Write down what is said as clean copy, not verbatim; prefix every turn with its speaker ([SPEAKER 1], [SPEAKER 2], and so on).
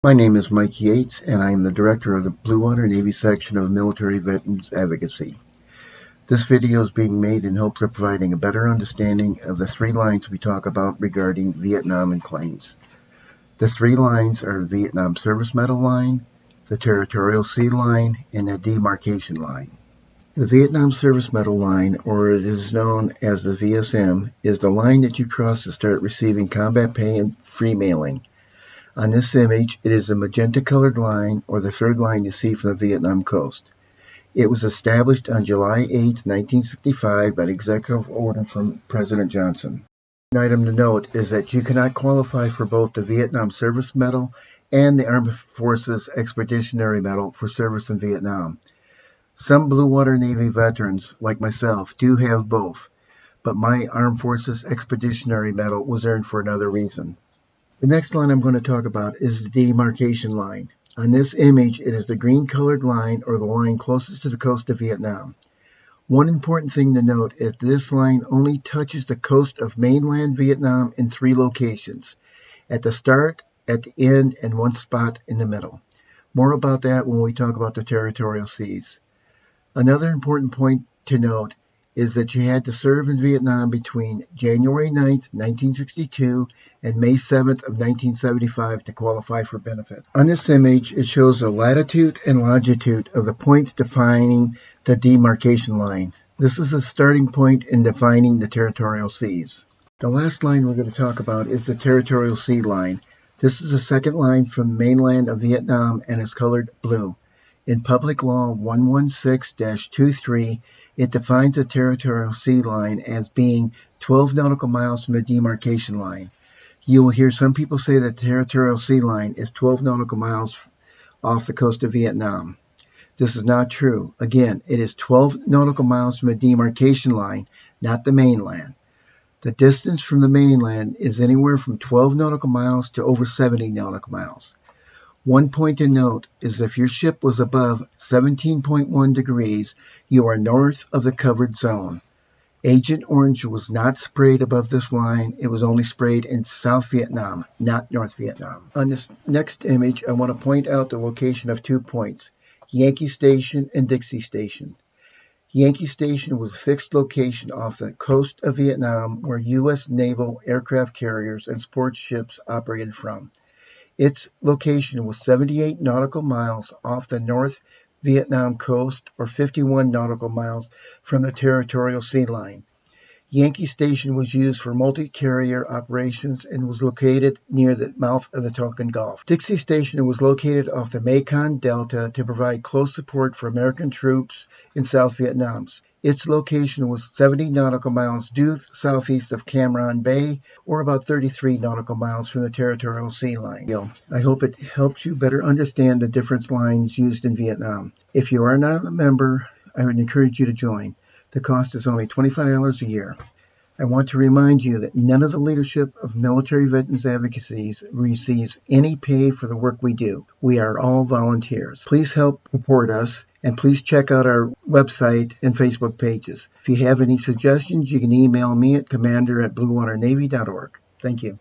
[SPEAKER 1] My name is Mike Yates, and I am the Director of the Blue Water Navy section of Military Veterans Advocacy. This video is being made in hopes of providing a better understanding of the three lines we talk about regarding Vietnam and claims. The three lines are the Vietnam Service Medal Line, the Territorial Sea Line, and the Demarcation Line. The Vietnam Service Medal Line, or it is known as the VSM, is the line that you cross to start receiving combat pay and free mailing. On this image, it is a magenta-colored line, or the third line you see from the Vietnam coast. It was established on July 8, 1965 by executive order from President Johnson. An item to note is that you cannot qualify for both the Vietnam Service Medal and the Armed Forces Expeditionary Medal for service in Vietnam. Some Blue Water Navy veterans, like myself, do have both, but my Armed Forces Expeditionary Medal was earned for another reason. The next line I'm going to talk about is the demarcation line. On this image, it is the green-colored line, or the line closest to the coast of Vietnam. One important thing to note is this line only touches the coast of mainland Vietnam in three locations: at the start, at the end, and one spot in the middle. More about that when we talk about the territorial seas. Another important point to note is that you had to serve in Vietnam between January 9th, 1962 and May 7th of 1975 to qualify for benefit. On this image, it shows the latitude and longitude of the points defining the demarcation line. This is a starting point in defining the territorial seas. The last line we're going to talk about is the territorial sea line. This is the second line from the mainland of Vietnam and is colored blue. In Public Law 116-23, it defines the territorial sea line as being 12 nautical miles from the demarcation line. You will hear some people say that the territorial sea line is 12 nautical miles off the coast of Vietnam. This is not true. Again, it is 12 nautical miles from the demarcation line, not the mainland. The distance from the mainland is anywhere from 12 nautical miles to over 70 nautical miles. One point to note is if your ship was above 17.1 degrees, you are north of the covered zone. Agent Orange was not sprayed above this line. It was only sprayed in South Vietnam, not North Vietnam. On this next image, I want to point out the location of 2 points: Yankee Station and Dixie Station. Yankee Station was a fixed location off the coast of Vietnam where U.S. naval aircraft carriers and sports ships operated from. Its location was 78 nautical miles off the North Vietnam coast, or 51 nautical miles from the territorial sea line. Yankee Station was used for multi-carrier operations and was located near the mouth of the Tonkin Gulf. Dixie Station was located off the Mekong Delta to provide close support for American troops in South Vietnam. Its location was 70 nautical miles due southeast of Cam Ranh Bay, or about 33 nautical miles from the territorial sea line. I hope it helps you better understand the different lines used in Vietnam. If you are not a member, I would encourage you to join. The cost is only $25 a year. I want to remind you that none of the leadership of Military Veterans Advocacy receives any pay for the work we do. We are all volunteers. Please help support us, and please check out our website and Facebook pages. If you have any suggestions, you can email me at commander@bluewaternavy.org. Thank you.